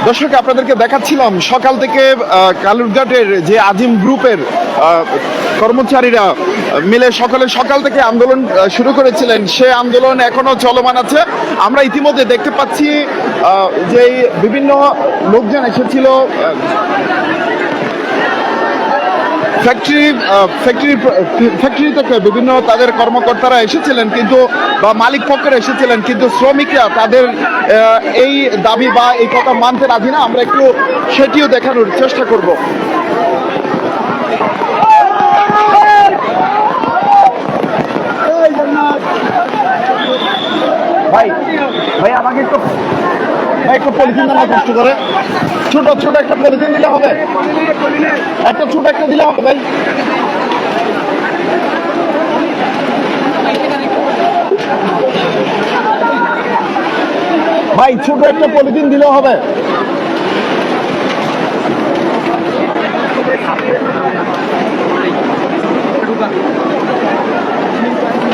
দর্শক, আপনাদেরকে দেখাচ্ছিলাম সকাল থেকে কালুরঘাটের যে আজিম গ্রুপের কর্মচারীরা মিলে সকাল থেকে আন্দোলন শুরু করেছিলেন, সে আন্দোলন এখনো চলমান আছে। আমরা ইতিমধ্যে দেখতে পাচ্ছি যে বিভিন্ন লোকজন এসেছিল, ফ্যাক্টরি থেকে বিভিন্ন তাদের কর্মকর্তারা এসেছিলেন, কিন্তু বা মালিক পক্ষের এসেছিলেন, কিন্তু শ্রমিকরা তাদের এই দাবি বা এই কথা মানতে রাজি না। আমরা একটু সেটিও দেখানোর চেষ্টা করব। ভাই আমাকে একটু পলিথিন দেওয়া কষ্ট করে, ছোট একটা পলিথিন দিলে হবে, ছোট একটা দিলে হবে ভাই ছোট একটা পলিথিন দিলে হবে।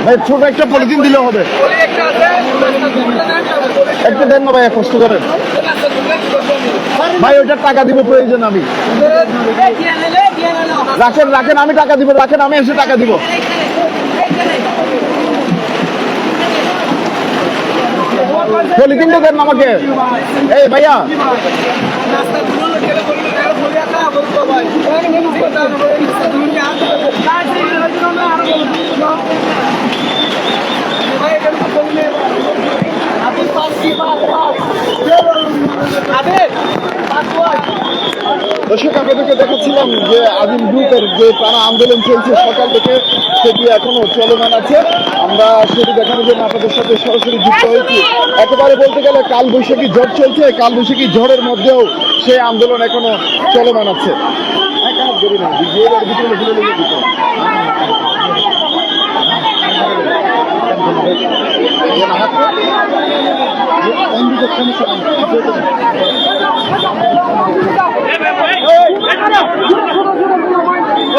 ভাই ছোট একটা পলিথিন দিলে হবে, একটা দেন না ভাই, কষ্ট করেন ভাই, ওইটার টাকা দিব প্রয়োজন, আমি রাখেন আমি টাকা দিব, আমি এসে টাকা দিব। পলিথিনটা দেন আমাকে। এই ভাইয়া দর্শক, আপনাদেরকে দেখাচ্ছিলাম যে আজিম গ্রুপের যে টানা আন্দোলন চলছে সকাল থেকে, সেটি এখনো চলমান আছে। আমরা সেটি দেখানোর জন্য আপনাদের সাথে সরাসরি যুক্ত হয়েছি। একেবারে বলতে গেলে কালবৈশাখী ঝড় চলছে, কালবৈশাখী ঝড়ের মধ্যেও সেই আন্দোলন এখনো চলমান আছে।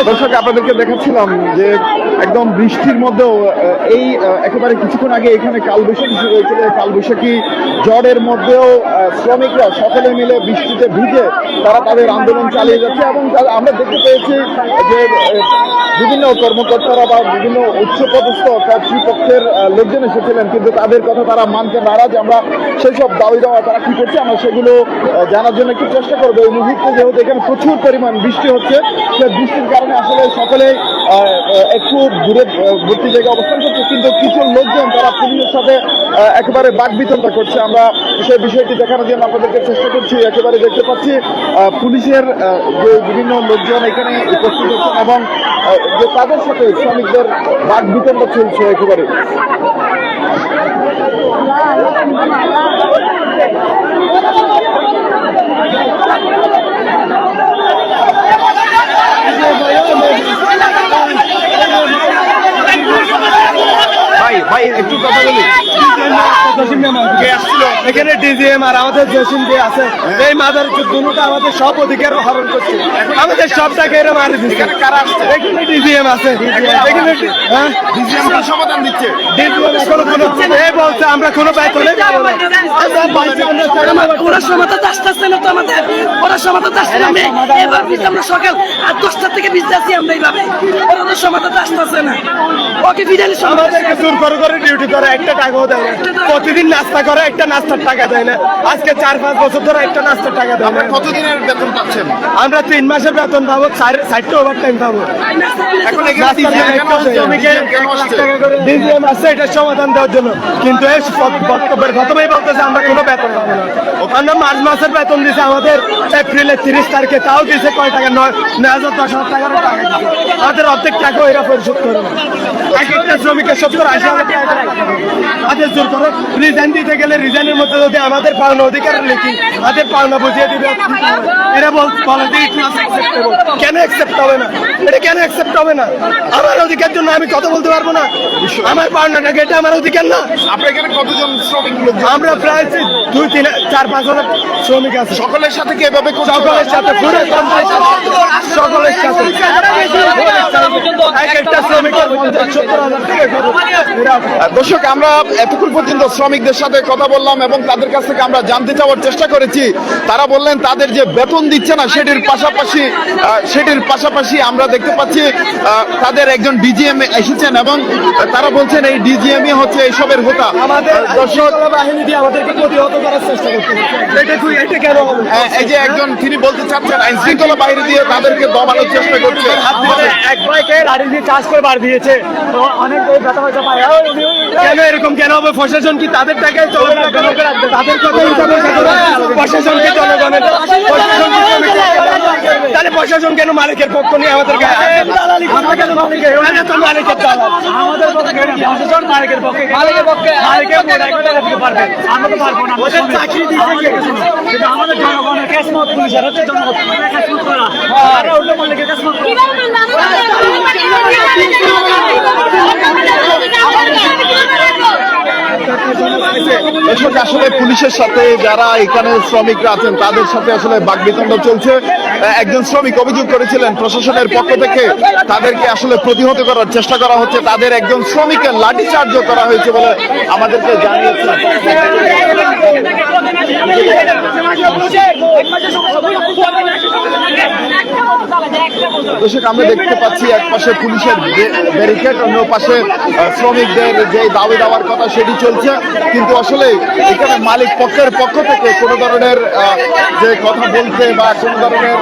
দর্শক, আপনাদেরকে দেখাচ্ছিলাম যে একদম বৃষ্টির মধ্যেও এই একেবারে কিছুক্ষণ আগে এখানে কালবৈশাখী শুরু হয়েছিল। কালবৈশাখী ঝড়ের মধ্যেও শ্রমিকরা সকলে মিলে বৃষ্টিতে ভিজে তারা তাদের আন্দোলন চালিয়ে যাচ্ছে, এবং আমরা দেখতে পেয়েছি যে বিভিন্ন কর্মকর্তারা বা বিভিন্ন উচ্চপদস্থ কর্তৃপক্ষের লোকজন এসেছিলেন, কিন্তু তাদের কথা তারা মানতে নারাজ। আমরা সেই সব দাবি দেওয়া তারা কি করছে আমরা সেগুলো জানার জন্য একটু চেষ্টা করবো। এই মুহূর্তে যেহেতু এখানে প্রচুর পরিমাণ বৃষ্টি হচ্ছে, সেই বৃষ্টির কারণে আসলে সকলে একটু দূরে ভর্তি জায়গায় অবস্থান করছে, কিন্তু কিছু লোকজন তারা পুলিশের সাথে একেবারে বাকবিতণ্ডা করছে। আমরা সেই বিষয়টি দেখানোর জন্য আপনাদেরকে চেষ্টা করছি। একেবারে দেখতে পাচ্ছি পুলিশের যে বিভিন্ন লোকজন এখানে উপস্থিত হচ্ছেন, এবং যে তাদের সাথে শ্রমিকদের বাকবিতণ্ডা চলছে একেবারে। ভাই একটু কথা বলি। এখানে ডিজিএম আর আমাদের জসিম যে আছে, এই মাদার দুটা আমাদের সব অধিকার হরণ করছে, আমাদের সব টাকা এরা মারি দিচ্ছে। কারা আসছে? এখানে ডিজিএম আছে, এখানে ডিজিএম সমাধান দিচ্ছে। বলছে আমরা কোনো বেতনে যাবো না, ওরা সমাধান আসতেছে না তো, আমাদের ওরা সমাধান আসছে না। এবার আমরা সকাল 8-10টার থেকে ভিজতে আসছি আমরা এইভাবে, ওরা সমাধান আসতেছে না। ওকে ফিডালি আমাদেরকে জোর করে ডিউটি করে, একটা টাকাও দেয় না। প্রতিদিন নাস্তা করে, একটা নাস্তার টাকা দেয় না। আজকে 4-5 বছর ধরে একটা নাস্তার টাকা দেয় না। কতদিনের বেতন পাচ্ছেন? আমরা 3 মাসের বেতন পাবো, 4টা ওভার টাইম পাবো। এখন ডিজিএম আছে এটা সমাধান দেওয়ার জন্য, কিন্তু এই বক্তব্যের প্রথমেই বলতেছে আমরা কোনো বেতন পাবো না। ওখানে মার্চ মাসের বেতন দিছে আমাদের এপ্রিলের 30 তারিখে, তাও দিছে কয় টাকা? 9,000-10,000 টাকার টাকা দিচ্ছে। আমাদের অর্ধেক টাকা এরা পরিশোধ করে না। এক একটা শ্রমিকের 70-80,000 টাকা আমাদের জোর করে রিজাইন দিতে গেলে, রিজাইনের মধ্যে যদি আমাদের পাওনা অধিকার লিখি, আমাদের পাওনা বুঝিয়ে দিবে, এরা বলে যে কেন অ্যাকসেপ্ট হবে না? এটা কেন অ্যাকসেপ্ট হবে না? আমার অধিকার জন্য আমি কথা বলতে পারবো না? আমার পাওনাটাকে, এটা আমার অধিকার না। আপনার এখানে কতজন শ্রমিক? আমরা প্রায় 2-3-4-5 5,000 শ্রমিক আছে। সকলের সাথে কি এভাবে করছে? সকলের সাথে পুরো সকলের সাথে এক একটা শ্রমিকের 50-70,000 টাকা খরচ। দর্শক, আমরা এতক্ষণ পর্যন্ত শ্রমিকদের সাথে কথা বললাম এবং তাদের কাছ থেকে আমরা জানতে চাওয়ার চেষ্টা করেছি। তারা বললেন তাদের যে বেতন দিচ্ছে না সেটির পাশাপাশি আমরা দেখতে পাচ্ছি তাদের একজন ডিজিএম এসেছেন এবং তারা বলছেন এই ডিজিএমই হচ্ছে এইসবের হোতা। আমাদের দর্শক বাহিনী দিয়ে আমাদেরকে প্রতিহত করার চেষ্টা করতেছে। এটা কেন হবে? এই যে একজন তিনি বলতে চাচ্ছেন আইন শৃঙ্খলা বাহিনী দিয়ে তাদেরকে দমানোর চেষ্টা করছে। আমাদের এক ভাইকে গাড়ি দিয়ে চাষ করে বার দিয়েছে, তো অনেক ব্যথা হয়তো পায়। কেন এরকম কেন হবে? প্রশাসন কি তাদের টাকায় চলবে? তাদের কথাই প্রশাসনকে জনগণের তাহলে প্রশাসন কেন মালিকের পক্ষ নিয়ে আমাদের আমরা কেন মালিকের আমাদের প্রশাসন মালিকের পক্ষে পারবে, আমরা তো পারবো না। চাকরি দিচ্ছে কিন্তু আমাদের জনগণের কেসমত পুলিশের হচ্ছে জনগণের কেসমত করা, আমরা উল্টো মালিকের কেসমত দর্শক, আসলে পুলিশের সাথে যারা এখানে শ্রমিকরা আছেন তাদের সাথে আসলে বাকবিতণ্ড চলছে। একজন শ্রমিক অভিযোগ করেছিলেন প্রশাসনের পক্ষ থেকে তাদেরকে আসলে প্রতিহত করার চেষ্টা করা হচ্ছে, তাদের একজন শ্রমিকের লাঠিচার্জও করা হয়েছে বলে আমাদেরকে জানিয়েছেন। দর্শক, আমরা দেখতে পাচ্ছি এক পাশে পুলিশের ব্যারিকেড, অন্য পাশে শ্রমিকদের যে দাবি দেওয়ার কথা সেটি চলছে, কিন্তু আসলে এখানে মালিক পক্ষের পক্ষ থেকে কোনো ধরনের যে কথা বলতে বা কোনো ধরনের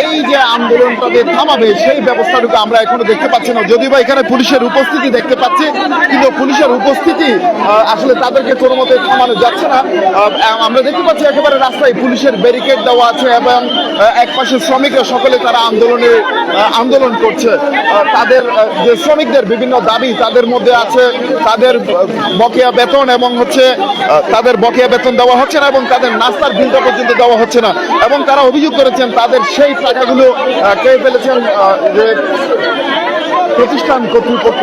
এই যে আন্দোলনটাকে থামাবে সেই ব্যবস্থাটুকু আমরা এখনো দেখতে পাচ্ছি না। যদিও বা এখানে পুলিশের উপস্থিতি দেখতে পাচ্ছি, কিন্তু পুলিশের উপস্থিতি আসলে তাদেরকে কোনো মতে থামানো যাচ্ছে না। আমরা দেখতে পাচ্ছি একেবারে রাস্তায় পুলিশের ব্যারিকেড দেওয়া আছে এবং এক পাশে শ্রমিকরা সকলে তারা আন্দোলন করছে। তাদের যে শ্রমিকদের বিভিন্ন দাবি তাদের মধ্যে আছে তাদের বকেয়া বেতন এবং তাদের বকেয়া বেতন দেওয়া হচ্ছে না এবং তাদের নাস্তার বিলটা পর্যন্ত দেওয়া হচ্ছে না, এবং তারা অভিযোগ করেছেন তাদের সেই টাকাগুলো খেয়ে ফেলেছেন যে প্রতিষ্ঠান কর্তৃপক্ষ।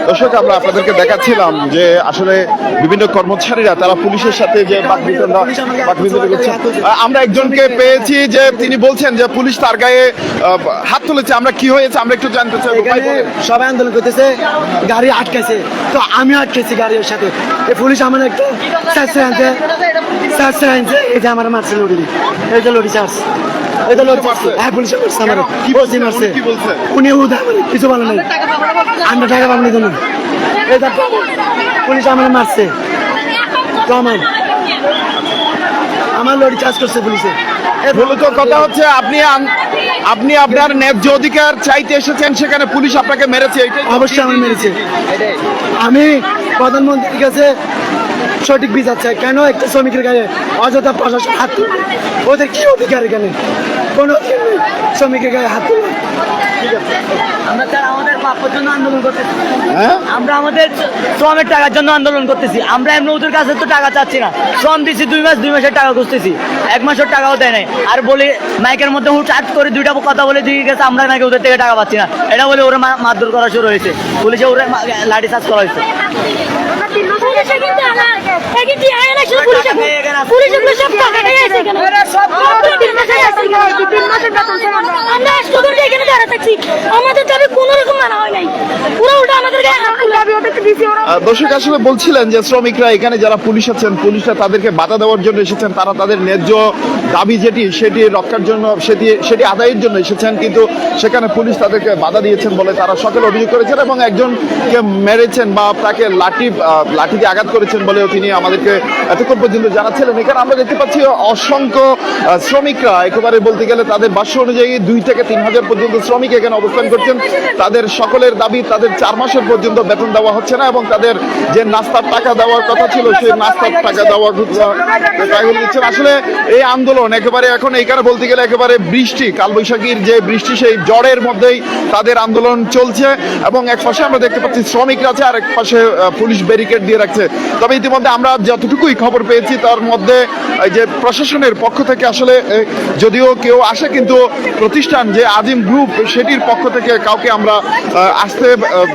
দর্শক, আমরা আপনাদেরকে দেখাচ্ছিলাম যে আসলে বিভিন্ন কর্মচারীরা তারা পুলিশের সাথে যে বাকবিতণ্ডা করছে। আমরা একজনকে পেয়েছি যে তিনি বলছেন যে পুলিশ তার গায়ে হাত তুলেছে। আমরা কি হয়েছে আমরা একটু জানতে চাই। সবাই আন্দোলন করতেছে, গাড়ি আটকেছে, তো আমিও আটকেছি গাড়ির সাথে। এই পুলিশ আমার একটা আনছে, এই যে আমার মারছে লড়ি, এই যে লড়ি চার্জ, এই যে লড়ি মারছে। হ্যাঁ, পুলিশে মারছে আমার, মারছে উনি কিছু বলে নাই, আমরা টাকা পাবনি জন্য এই পুলিশ আমার মারছে। তো আমার লড়ি চার্জ করছে পুলিশে। মূলত কথা হচ্ছে আপনি আপনার ন্যায্য অধিকার চাইতে এসেছেন, সেখানে পুলিশ আপনাকে মেরেছে। অবশ্যই আমার মেরেছে। আমি প্রধানমন্ত্রীর কাছে সঠিক বিচার চাই। কেন একটা শ্রমিকের গায়ে অযথা প্রশাসন হাত তুলে? ওদের কি অধিকার এখানে? কোন শ্রমিকের গায়ে হাত তুলে? আমরা স্যার আমাদের প্রাপ্যের জন্য আন্দোলন করতেছি, আমরা আমাদের শ্রমের টাকার জন্য আন্দোলন করতেছি। আমরা এমনি ওদের কাছে তো টাকা চাচ্ছি না, শ্রম দিচ্ছি 2 মাস, 2 মাসের টাকা খুঁজতেছি, 1 মাসের টাকাও দেয় নাই। আর বলি মাইকের মধ্যে হুট করে 2টা কথা বলে দিয়ে গেছে আমরা নাকি ওদের থেকে টাকা পাচ্ছি না, এটা বলে ওরা মারধর করা শুরু হয়েছে, পুলিশে ওরা লাঠি চার্জ করা হয়েছে। আমাদের দাবি কোন রকম মানা হয় নাই, পুরো উল্টা আমাদের গায়ে হাত তুলে দাবি ওদেরকে দিছি ওরা। দর্শক আসলে বলছিলেন যে শ্রমিকরা এখানে যারা পুলিশ আছেন, পুলিশরা তাদেরকে বাধা দেওয়ার জন্য এসেছেন, তারা তাদের ন্যায্য দাবি সেটি রক্ষার জন্য সেটি আদায়ের জন্য এসেছেন, কিন্তু সেখানে পুলিশ তাদেরকে বাধা দিয়েছেন বলে তারা সকলে অভিযোগ করেছেন এবং একজনকে মেরেছেন বা তাকে লাঠি দিয়ে আঘাত করেছেন বলেও তিনি আমাদেরকে এতক্ষণ পর্যন্ত জানাচ্ছিলেন। এখানে আমরা দেখতে পাচ্ছি অসংখ্য শ্রমিকরা, একেবারে বলতে গেলে তাদের ভাষ্য অনুযায়ী 2 থেকে 3 হাজার পর্যন্ত শ্রমিক এখানে অবস্থান করছেন। তাদের সকলের দাবি তাদের 4 মাসের পর্যন্ত বেতন দেওয়া হচ্ছে না এবং তাদের যে নাস্তার টাকা দেওয়ার কথা ছিল সেই নাস্তার টাকা দেওয়ার দিচ্ছেন। আসলে এই আন্দোলন একেবারে এখন এইখানে বলতে গেলে একেবারে বৃষ্টি, কালবৈশাখীর যে বৃষ্টি সেই ঝড়ের মধ্যেই তাদের আন্দোলন চলছে এবং এক পাশে আমরা দেখতে পাচ্ছি শ্রমিকরা আছে আর এক পাশে পুলিশ ব্যারিকেড দিয়ে রাখছে। তবে ইতিমধ্যে আমরা যতটুকুই খবর পেয়েছি তার মধ্যে যে প্রশাসনের পক্ষ থেকে আসলে যদিও কেউ আসে, কিন্তু প্রতিষ্ঠান যে আজিম গ্রুপ সেটির পক্ষ থেকে কাউকে আমরা আসতে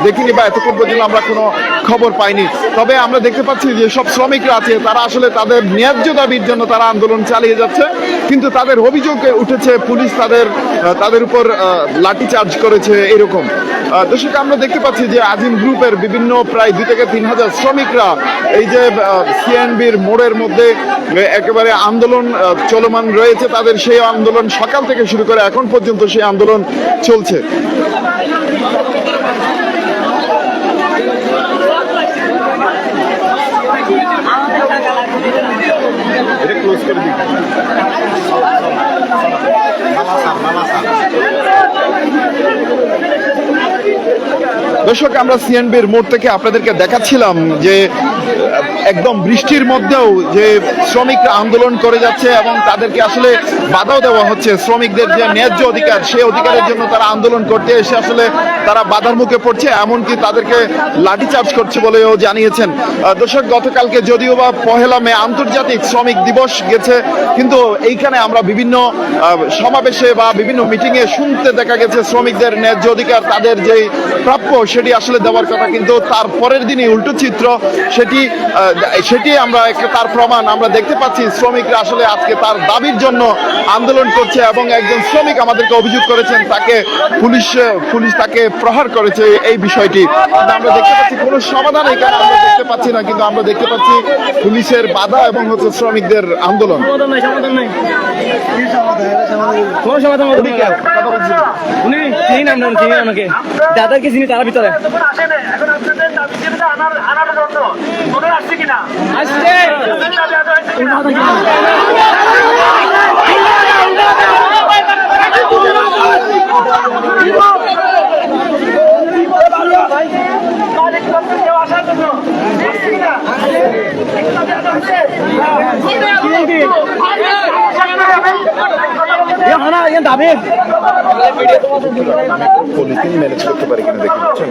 দেখিনি বা এতক্ষণ পর্যন্ত আমরা কোনো খবর পাইনি। তবে আমরা দেখতে পাচ্ছি যে সব শ্রমিকরা আছে তারা আসলে তাদের ন্যায্য দাবির জন্য তারা আন্দোলন চালিয়ে যাচ্ছে, কিন্তু তাদের অভিযোগ উঠেছে পুলিশ তাদের উপর লাঠিচার্জ করেছে এরকম। দর্শক আমরা দেখতে পাচ্ছি যে আজিম গ্রুপের বিভিন্ন প্রায় 2 থেকে 3 হাজার শ্রমিকরা এই যে সিএনবির মোড়ের মধ্যে একেবারে আন্দোলন চলমান রয়েছে। তাদের সেই আন্দোলন সকাল থেকে শুরু করে এখন পর্যন্ত সেই আন্দোলন চলছে। এটা ক্লোজ করে দিই। দর্শক আমরা সিএনবির মোড় থেকে আপনাদেরকে দেখাচ্ছিলাম যে একদম বৃষ্টির মধ্যেও যে শ্রমিকরা আন্দোলন করে যাচ্ছে এবং তাদেরকে আসলে বাধাও দেওয়া হচ্ছে। শ্রমিকদের যে ন্যায্য অধিকার সেই অধিকারের জন্য তারা আন্দোলন করতে এসে আসলে তারা বাধার মুখে পড়ছে, এমনকি তাদেরকে লাঠিচার্জ করছে বলেও জানিয়েছেন। দর্শক গতকালকে যদিও বা 1 মে আন্তর্জাতিক শ্রমিক দিবস গেছে, কিন্তু এইখানে আমরা বিভিন্ন সমাবেশে বা বিভিন্ন মিটিংয়ে শুনতে দেখা গেছে শ্রমিকদের ন্যায্য অধিকার তাদের যেই প্রাপ্য সেটি আসলে দেওয়ার কথা, কিন্তু তার পরের দিনই উল্টো চিত্র। সেটি আমরা তার প্রমাণ আমরা দেখতে পাচ্ছি। শ্রমিকরা আসলে আজকে তার দাবির জন্য আন্দোলন করছে এবং একজন শ্রমিক আমাদেরকে অভিযোগ করেছেন তাকে পুলিশ তাকে প্রহার করেছে এই বিষয়টি। আমরা দেখতে পাচ্ছি কোনো সমাধান এখানে আমরা দেখতে পাচ্ছি না, কিন্তু আমরা দেখতে পাচ্ছি পুলিশের বাধা এবং হচ্ছে শ্রমিকদের আন্দোলন। যাদেরকে চিনি তারা ভিতরে দাবি পলিথিন ম্যানেজ করতে পারি কিনা দেখে বুঝছেন।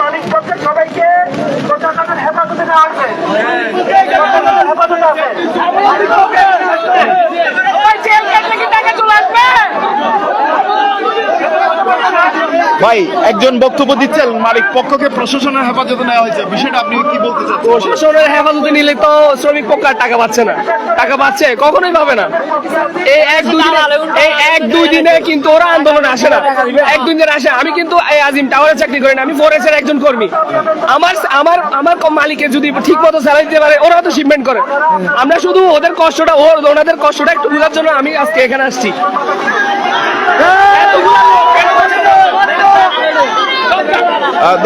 মালিক পক্ষের সবাইকে প্রশাসনের হেফাজতে নেওয়া হয়েছে। ভাই একজন বক্তব্য দিচ্ছেন, মালিক পক্ষকে প্রশাসনের হেফাজতে নেওয়া হয়েছে, বিষয়টা আপনি কি বলতে চাচ্ছেন? প্রশাসনের হেফাজতে নিলে তো শ্রমিক পক্ষ আর টাকা পাচ্ছে না। টাকা পাচ্ছে কখনোই পাবে না। এই 1-2 দিনে কিন্তু ওরা আন্দোলনে আসে না। 1-2 দিনে আসে। আমি কিন্তু এই আজিম টাওয়ারে চাকরি করি না, আমি ফরেস্টের একজন কর্মী। আমার মালিকে যদি ঠিক মতো স্যালারি দিতে পারে ওরা তো শিপমেন্ট করে। আমরা শুধু ওদের কষ্টটা ওনাদের কষ্টটা একটু বোঝার জন্য আমি আজকে এখানে আসছি।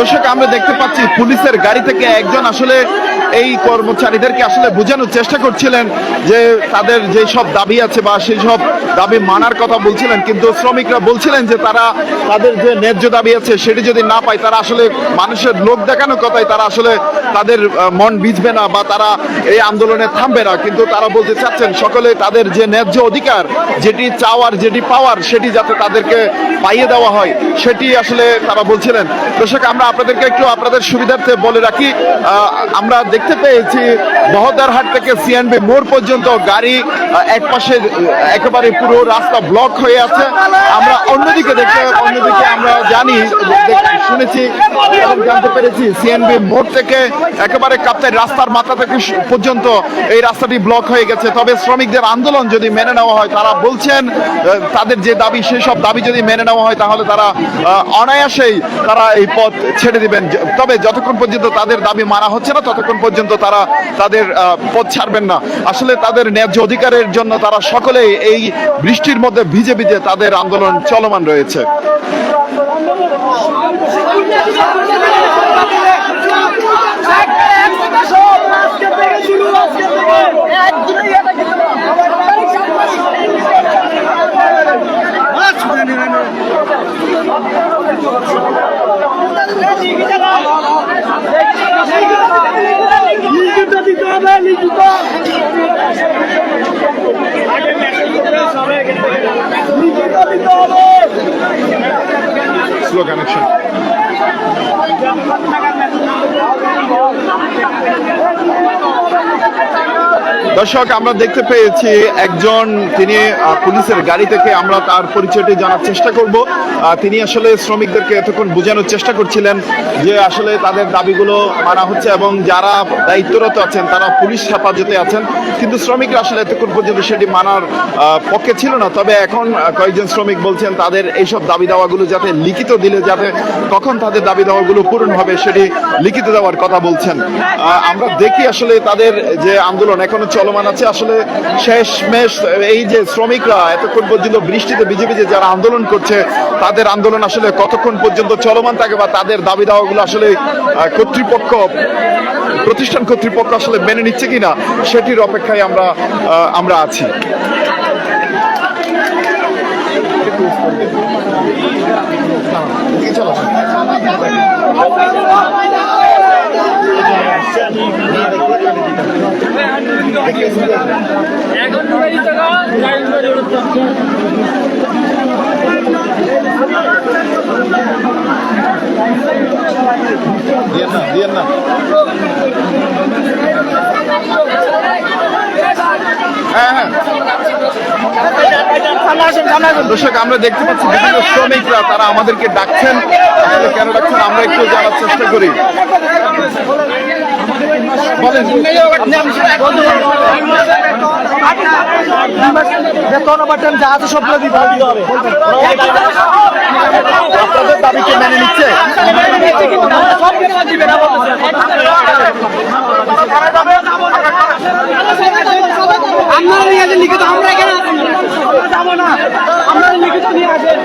দর্শক আমরা দেখতে পাচ্ছি পুলিশের গাড়ি থেকে একজন আসলে এই কর্মচারীদেরকে আসলে বোঝানোর চেষ্টা করছিলেন যে তাদের যে সব দাবি আছে বা সেই সব দাবি মানার কথা বলছিলেন, কিন্তু শ্রমিকরা বলছিলেন যে তারা তাদের যে ন্যায্য দাবি আছে সেটি যদি না পায় তারা আসলে মানুষের লোক দেখানোর কথাই তারা আসলে তাদের মন ভিজবে না বা তারা এই আন্দোলনে থামবে না, কিন্তু তারা বলতে চাচ্ছেন সকলে তাদের যে ন্যায্য অধিকার, যেটি চাওয়ার যেটি পাওয়ার সেটি যাতে তাদেরকে পাইয়ে দেওয়া হয় সেটি আসলে তারা বলছিলেন। দর্শক, আমরা আপনাদেরকে একটু আপনাদের সুবিধার্থে বলে রাখি, আমরা দেখতে পেয়েছি বহদ্দারহাট থেকে সিএনবি মোড় পর্যন্ত গাড়ি এক পাশে একেবারে পুরো রাস্তা ব্লক হয়ে আছে। আমরা অন্যদিকে আমরা জানি, শুনেছি এবং জানতে পেরেছি সিএনবি মোড় থেকে একেবারে কাপ্তাই রাস্তার মাথা থেকে পর্যন্ত এই রাস্তাটি ব্লক হয়ে গেছে। তবে শ্রমিকদের আন্দোলন যদি মেনে নেওয়া হয়, তারা বলছেন তাদের যে দাবি সেই সব দাবি যদি মেনে নেওয়া হয় তাহলে তারা অনায়াসেই তারা এই পথ ছেড়ে দিবেন। তবে যতক্ষণ পর্যন্ত তাদের দাবি মানা হচ্ছে না ততক্ষণ পর্যন্ত তারা তাদের পথ ছাড়বেন না। আসলে তাদের ন্যায্য অধিকারের জন্য তারা সকলেই এই বৃষ্টির মধ্যে ভিজে ভিজে তাদের আন্দোলন চলমান রয়েছে। Slow connection. দর্শক, আমরা দেখতে পেয়েছি একজন, তিনি পুলিশের গাড়ি থেকে, আমরা তার পরিচয়টি জানার চেষ্টা করব। তিনি আসলে শ্রমিকদেরকে এতক্ষণ বোঝানোর চেষ্টা করছিলেন যে আসলে তাদের দাবিগুলো মানা হচ্ছে এবং যারা দায়িত্বরত আছেন তারা পুলিশ হেফাজতে আছেন, কিন্তু শ্রমিকরা আসলে এতক্ষণ পর্যন্ত সেটি মানার পক্ষে ছিল না। তবে এখন কয়েকজন শ্রমিক বলছেন তাদের এইসব দাবি দাওয়াগুলো যাতে লিখিত দিলে যাতে কখন তাদের দাবি দাওয়াগুলো পূরণ হবে সেটি লিখিত দেওয়ার কথা বলছেন। আমরা দেখি আসলে তাদের যে আন্দোলন এখনো চলমান আছে। আসলে শেষমেশ এই যে শ্রমিকরা এতক্ষণ পর্যন্ত বৃষ্টিতে ভিজে ভিজে যারা আন্দোলন করছে তাদের আন্দোলন আসলে কতক্ষণ পর্যন্ত চলমান থাকে বা তাদের দাবি দাওয়াগুলো আসলে প্রতিষ্ঠান কর্তৃপক্ষ আসলে মেনে নিচ্ছে কিনা সেটির অপেক্ষায় আমরা আছি। দর্শক, আমরা দেখতে পাচ্ছি বিভিন্ন শ্রমিকরা তারা আমাদেরকে ডাকছেন। আসলে কেন ডাকছেন আমরা একটু জানার চেষ্টা করি। বলেন, আপনাদের দাবিকে মেনে নিচ্ছে? আমরা লিখিত, আমরা এখানে যাবো না, আমরা লিখিত নিয়ে আসেন।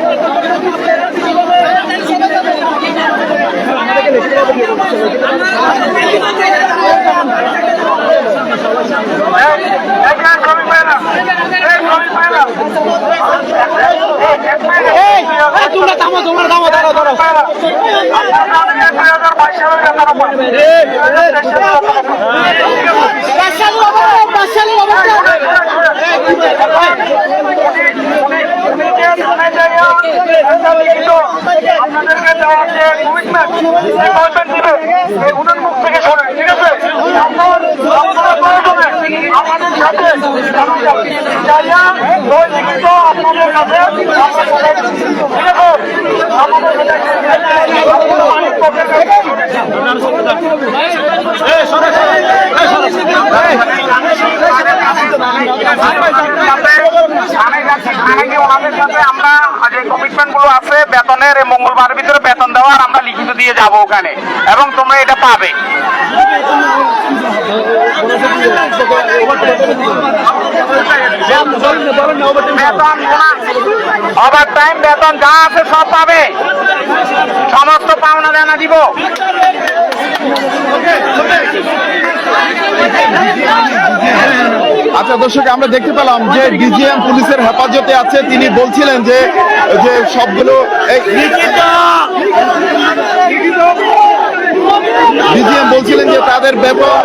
তোমরা দামো, তোমরা দামো, দাঁড়াও দাঁড়াও। আপনাদেরকে দেওয়া যে কমিটমেন্ট দিবে এই উনার মুখ থেকে শোনেন, ঠিক আছে? আমাদের সাথে চাইয়া ওই লিখিত আপনাদের কাছে ঠিক আছে আমাদের ওনাদের সাথে আমরা যে কমিটমেন্ট গুলো আছে বেতনের মঙ্গলবার ভিতরে বেতন দেওয়ার আমরা লিখিত দিয়ে যাব ওখানে, এবং তোমরা এটা পাবে। বেতন ওভার টাইম বেতন যা আছে সব পাবে, সমস্ত পাওনা দেনা দিব। আচ্ছা দর্শক, আমরা দেখতে পেলাম যে ডিজিএম পুলিশের হেফাজতে আছে। তিনি বলছিলেন যে যে সবগুলো ডিজিএম বলছিলেন যে তাদের বেতন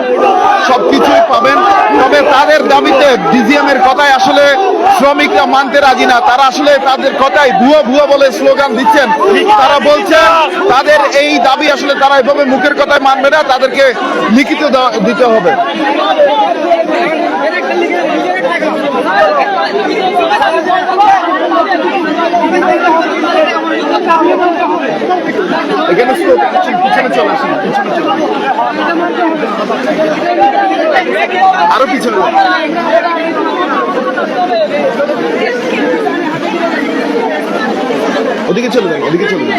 সবকিছুই পাবেন, তবে তাদের দাবিতে ডিজিএম এর কথায় আসলে শ্রমিকরা মানতে রাজি না। তারা আসলে তাদের কথায় ভুয়ো ভুয়ো বলে স্লোগান দিচ্ছেন। তারা বলছেন তাদের এই দাবি আসলে তারা এভাবে মুখের কথায় মানবে না, তাদেরকে লিখিত দিতে হবে। এখানে পিছনে চলে আসেন, আরো পিছনে। ওদিকে চলে যান, ওদিকে চলে যান।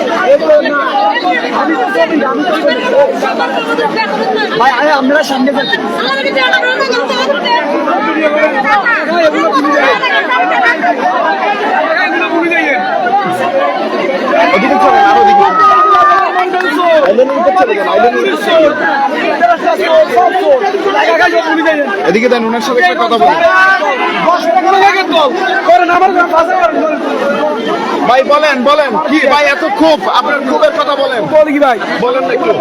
ভাই আমরা সামনে যাচ্ছি। ওদিকে চলে, আরো ওদিকে এদিকে দেন, ওনার সাথে একটা কথা বলেন। ভাই বলেন বলেন কি ভাই, এত ক্ষোভ, আপনার ক্ষোভের কথা বলেন। বল কি ভাই, বলেন একটু।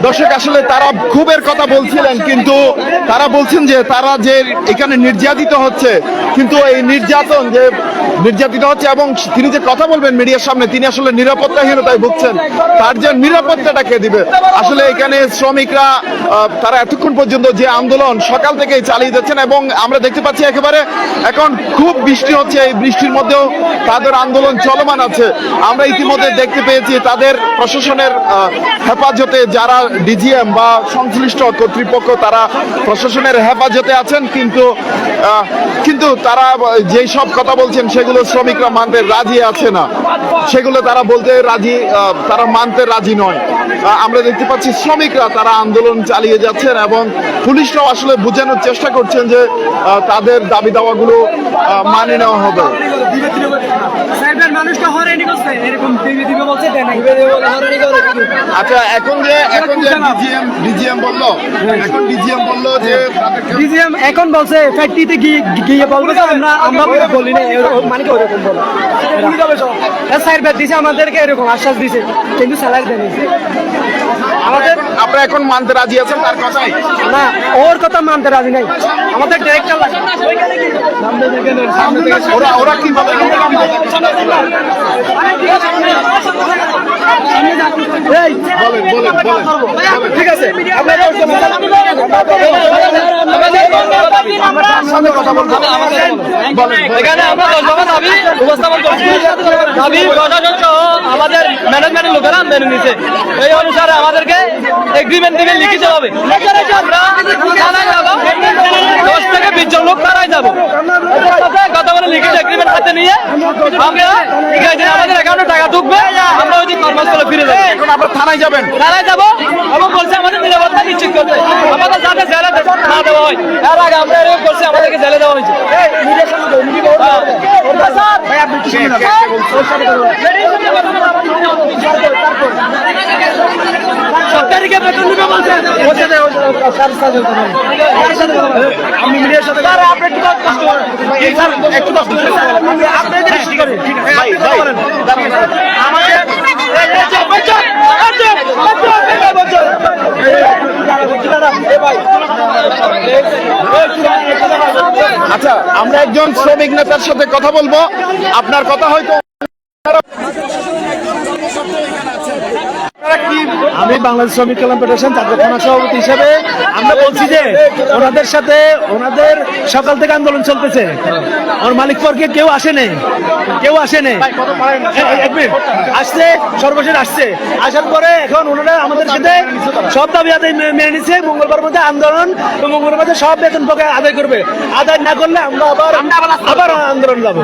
দর্শক আসলে তারা ক্ষোভের কথা বলছিলেন, কিন্তু তারা বলছেন যে তারা যে এখানে নির্যাতিত হচ্ছে, কিন্তু এই নির্যাতন যে নির্যাতিত হচ্ছে এবং তিনি যে কথা বলবেন মিডিয়ার সামনে, তিনি আসলে নিরাপত্তাহীনতায় ভুগছেন। তার যে নিরাপত্তাটা কে দিবে? আসলে এখানে শ্রমিকরা তারা এতক্ষণ পর্যন্ত যে আন্দোলন সকাল থেকেই চালিয়ে যাচ্ছেন এবং আমরা দেখতে পাচ্ছি একেবারে এখন খুব বৃষ্টি হচ্ছে, এই বৃষ্টির মধ্যেও তাদের আন্দোলন চলমান আছে। আমরা ইতিমধ্যে দেখতে পেয়েছি তাদের প্রশাসনের হেফাজতে যারা ডিজিএম বা সংশ্লিষ্ট কর্তৃপক্ষ তারা প্রশাসনের হেফাজতে আছেন, কিন্তু তারা যেই সব কথা বলছেন সেগুলো শ্রমিকরা মানতে রাজি আছে না, সেগুলো তারা বলতে রাজি, তারা মানতে রাজি নয়। আমরা দেখতে পাচ্ছি শ্রমিকরা তারা আন্দোলন চালিয়ে যাচ্ছেন এবং পুলিশরাও আসলে বোঝানোর চেষ্টা করছেন যে তাদের দাবি দাওয়াগুলো মানে নেওয়া হবে। আচ্ছা, এখন যে ডিজিএম বললো যে ডিজিএম এখন বলছে ফ্যাক্টরিতে গিয়ে বলবে যে আমরা বলি না, মানে কি ওরকম বলো দিছে আমাদেরকে, এরকম আশ্বাস দিছে, কিন্তু স্যালারি দেয়নি আমাদের। আপনারা এখন মানতে রাজি আছেন তার কথাই? না, ওর কথা মানতে রাজি নাই, আমাদের ডিরেক্টর লাগে। ওরা কি বলে? ঠিক আছে, এখানে আমরা 10 দফা দাবি উপস্থাপন করছি। দাবি প্রশাসন সহ আমাদের ম্যানেজমেন্টের লোকেরা মেনে নিচ্ছে। এই অনুসারে আমাদেরকে এগ্রিমেন্ট দিবে, লিখিত হবে। আমরা থানায় যাবো, 10 থেকে 20 জন লোক থানায় যাবো, কথা বলে লিখিত এগ্রিমেন্ট হাতে নিয়ে আমরা আমাদের অ্যাকাউন্টে টাকা ঢুকবে, আমরা ওই দিন কর্মস্থলে ফিরে যাবো। এখন আপনারা থানায় যাবেন? থানায় যাবো এবং বলছে আমাদের নিরাপত্তা নিশ্চিত করতে, আমাদের যাতে জেলে না দেওয়া হয়। এর আগে আমরা এরকম করছি, আমাদেরকে জেলে দেওয়া হয়েছে। সরকারিকে বেতন দিবে বলছে, আমি মিডিয়ার সাথে আচ্ছা, আমরা একজন শ্রমিক নেতার সাথে কথা বলবো। আপনার কথা হয়তো আমি বাংলাদেশ শ্রমিক কল্যাণ ফেডারেশন জাতীয় থানা সভাপতি হিসেবে আমরা বলছি যে ওনাদের সাথে ওনাদের সকাল থেকে আন্দোলন চলতেছে, ওর মালিক পক্ষে কেউ আসেনি, আসছে সর্বশেষ আসছে, আসার পরে এখন ওনারা আমাদের সাথে সব দাবি আদায় মেনে নিচ্ছে। মঙ্গলবার মধ্যে আন্দোলন, মঙ্গলবার মধ্যে সব বেতন পক্ষে আদায় করবে, আদায় না করলে আমরা আবার আন্দোলন যাবো।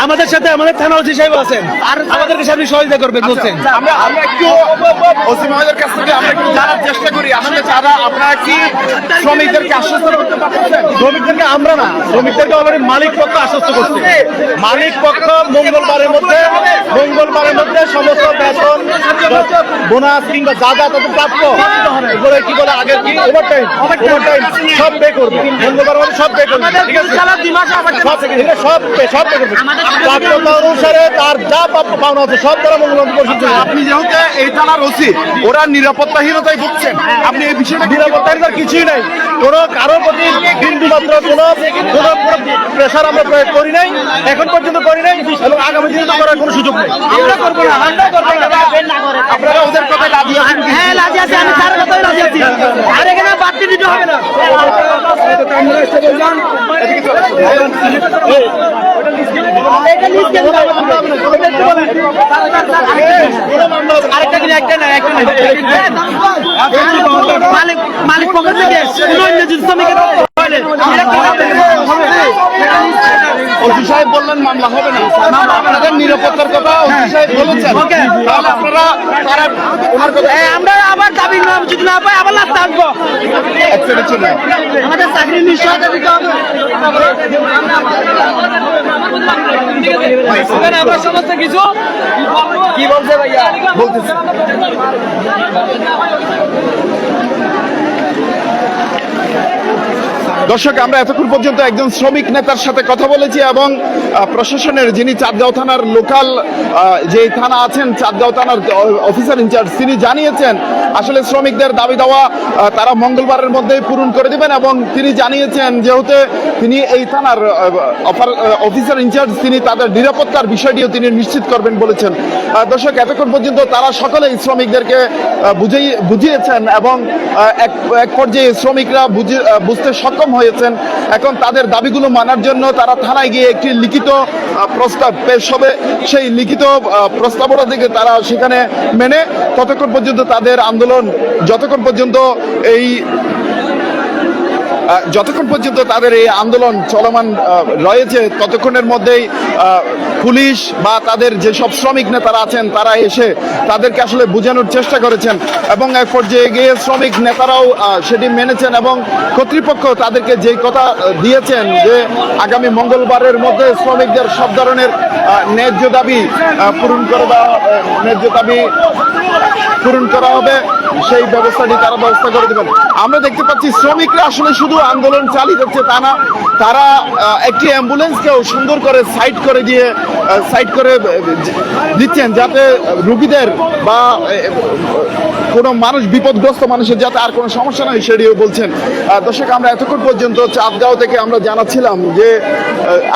আমাদের সাথে আমাদের থানা ওসি সাহেব আছেন, আমাদের আমাদেরকে সামনে সহযোগিতা করবেন বলছেন। আমরা একটু ওসি মহোদয়ের কাছ থেকে আমরা একটু জানার চেষ্টা করি আসলে যারা আপনারা কি শ্রমিকদেরকে আশ্বস্ত করতে পারছেন? শ্রমিকদেরকে আমরা না, শ্রমিকদেরকে অলরেডি মালিক পক্ষ আশ্বস্ত করছে। মালিক পক্ষ মঙ্গলবারের মধ্যে সমস্ত বেতন, বোনাস কিংবা যা যা তাদের প্রাপ্য এগুলো কি বলে আগের কি ওভারটাইম সব পে করবে। মঙ্গলবার মধ্যে সব পে করবে, ঠিক আছে? সব পে করবে। প্রাপ্যতা অনুসারে তার যা প্রাপ্য পাওনা আছে সব তারা মঙ্গলবার পরিশোধ করবে। আপনি যেহেতু এই থানার ওসি, ওরা নিরাপত্তাহীনতায় ভুগছেন, আপনি এই বিষয়টা নিরাপত্তার কিছুই নাই, কোনো কারোর প্রতি বিন্দু মাত্র কোনো প্রেশার আমরা প্রয়োগ করি নাই, এখন পর্যন্ত করি নাই এবং আগামী দিনে তো করার কোনো সুযোগ নেই। আমরা করবো না, আমরা করবো না। আপনারা ওদের কথায় রাজি আছেন? হ্যাঁ রাজি আছি, আমি তার কথাই রাজি আছি। আর এখানে বাড়তি দিতে হবে না। আরেকটা কিনে একটা না, একটা মালিক পকেট থেকে শ্রমিকের ওসি সাহেব বললেন মামলা হবে না, আপনাদের নিরাপত্তার কথা ওসি সাহেব বলেছেন, তাহলে আপনারা তারা ওনার কথা আমরা আবার দাবি যদি না পাই আবার লাভ থাকবো। একসাথে চলে আমাদের চাকরির নিশ্চয়তা দিতে হবে। আমরা সমস্ত কিছু কি বলছে ভাইয়া বলতেছে। দর্শক, আমরা এতক্ষণ পর্যন্ত একজন শ্রমিক নেতার সাথে কথা বলেছি এবং প্রশাসনের যিনি চাঁদগাঁও থানার লোকাল যে থানা আছেন, চাঁদগাঁও থানার অফিসার ইনচার্জ, তিনি জানিয়েছেন আসলে শ্রমিকদের দাবি দেওয়া তারা মঙ্গলবারের মধ্যেই পূরণ করে দিবেন এবং তিনি জানিয়েছেন যেহেতু তিনি এই থানার অফিসার ইনচার্জ, তিনি তাদের নিরাপত্তার বিষয়টিও তিনি নিশ্চিত করবেন বলেছেন। দর্শক, এতক্ষণ পর্যন্ত তারা সকলেই শ্রমিকদেরকে বুঝিয়েছেন এবং এক পর্যায়ে শ্রমিকরা বুঝতে সক্ষম হয়েছেন। এখন তাদের দাবিগুলো মানার জন্য তারা থানায় গিয়ে একটি লিখিত প্রস্তাব পেশ হবে, সেই লিখিত প্রস্তাবনা থেকে তারা সেখানে মেনে ততক্ষণ পর্যন্ত তাদের আন্দোলন যতক্ষণ পর্যন্ত তাদের এই আন্দোলন চলমান রয়েছে ততক্ষণের মধ্যেই পুলিশ বা তাদের যেসব শ্রমিক নেতারা আছেন তারা এসে তাদেরকে আসলে বোঝানোর চেষ্টা করেছেন এবং এক পর্যায়ে গিয়ে শ্রমিক নেতারাও সেটি মেনেছেন এবং কর্তৃপক্ষ তাদেরকে যেই কথা দিয়েছেন যে আগামী মঙ্গলবারের মধ্যে শ্রমিকদের সব ধরনের ন্যায্য দাবি পূরণ করা হবে, সেই ব্যবস্থাটি তারা ব্যবস্থা করে দেবেন। আমরা দেখতে পাচ্ছি শ্রমিকরা আসলে শুধু আন্দোলন চালিয়ে যাচ্ছে তা না, তারা একটি অ্যাম্বুলেন্সকেও সুন্দর করে সাইড করে দিচ্ছেন যাতে রুগীদের বা কোনো মানুষ বিপদগ্রস্ত মানুষের যাতে আর কোনো সমস্যা নয় সেটিও বলছেন। দর্শক, আমরা এতক্ষণ পর্যন্ত চাঁদগাঁও থেকে আমরা জানাচ্ছিলাম যে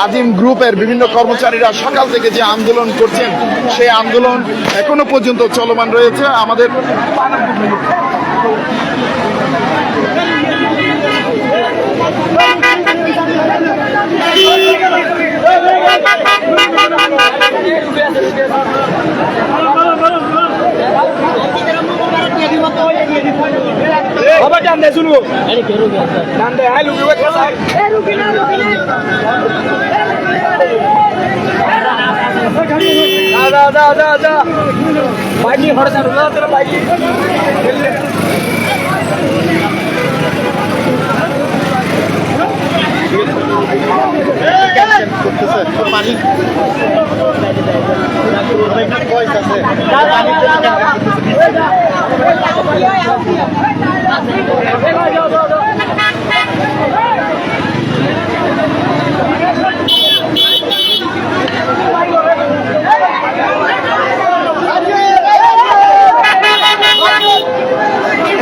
আজিম গ্রুপের বিভিন্ন কর্মচারীরা সকাল থেকে যে আন্দোলন করছেন সেই আন্দোলন এখনো পর্যন্ত চলমান রয়েছে। আমাদের শুনবো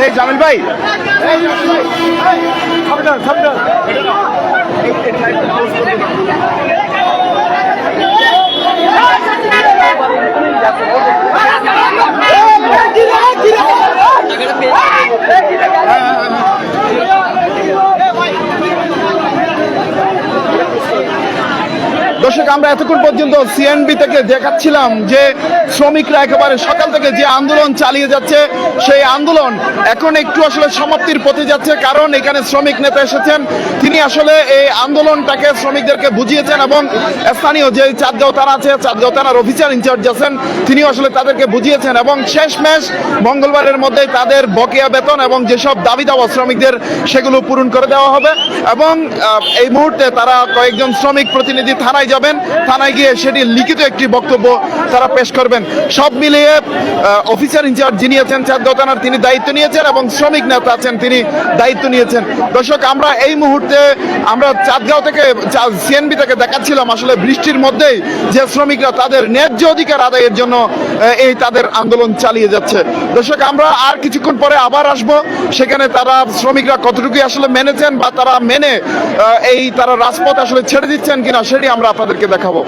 এই জামিল ভাই দর্শক আমরা এতক্ষণ পর্যন্ত সিএনবি থেকে দেখাচ্ছিলাম যে শ্রমিকরা একেবারে সকাল থেকে যে আন্দোলন চালিয়ে যাচ্ছে সেই আন্দোলন এখন একটু আসলে সমাপ্তির পথে যাচ্ছে, কারণ এখানে শ্রমিক নেতা এসেছেন, তিনি আসলে এই আন্দোলনটাকে শ্রমিকদেরকে বুঝিয়েছেন এবং স্থানীয় যে চাঁদগাঁও থানা আছে, চাঁদগাঁও থানার অফিসার ইনচার্জ আছেন, তিনিও আসলে তাদেরকে বুঝিয়েছেন এবং শেষমেশ মঙ্গলবারের মধ্যেই তাদের বকেয়া বেতন এবং যেসব দাবি দাওয়া শ্রমিকদের সেগুলো পূরণ করে দেওয়া হবে। এবং এই মুহূর্তে তারা কয়েকজন শ্রমিক প্রতিনিধি থানায় যাবেন, থানায় গিয়ে সেটি লিখিত একটি বক্তব্য তারা পেশ করবেন। সব মিলিয়ে অফিসার ইনচার্জ যিনি আছেন চাঁদগাঁও থানার, তিনি দায়িত্ব নিয়েছেন এবং শ্রমিক নেতা আছেন তিনি দায়িত্ব নিয়েছেন। দর্শক আমরা এই মুহূর্তে আমরা চাঁদগাঁও থেকে সিএনবি থেকে দেখাচ্ছিলাম আসলে বৃষ্টির মধ্যেই যে শ্রমিকরা তাদের ন্যায্য অধিকার আদায়ের জন্য এই তাদের আন্দোলন চালিয়ে যাচ্ছে। দর্শক আমরা আর কিছুক্ষণ পরে আবার আসব, সেখানে তারা শ্রমিকরা কতটুকু আসলে মেনেছেন বা তারা মেনে তারা রাজপথ আসলে ছেড়ে দিচ্ছেন কিনা সেটি আমরা আপনাদেরকে দেখাবো।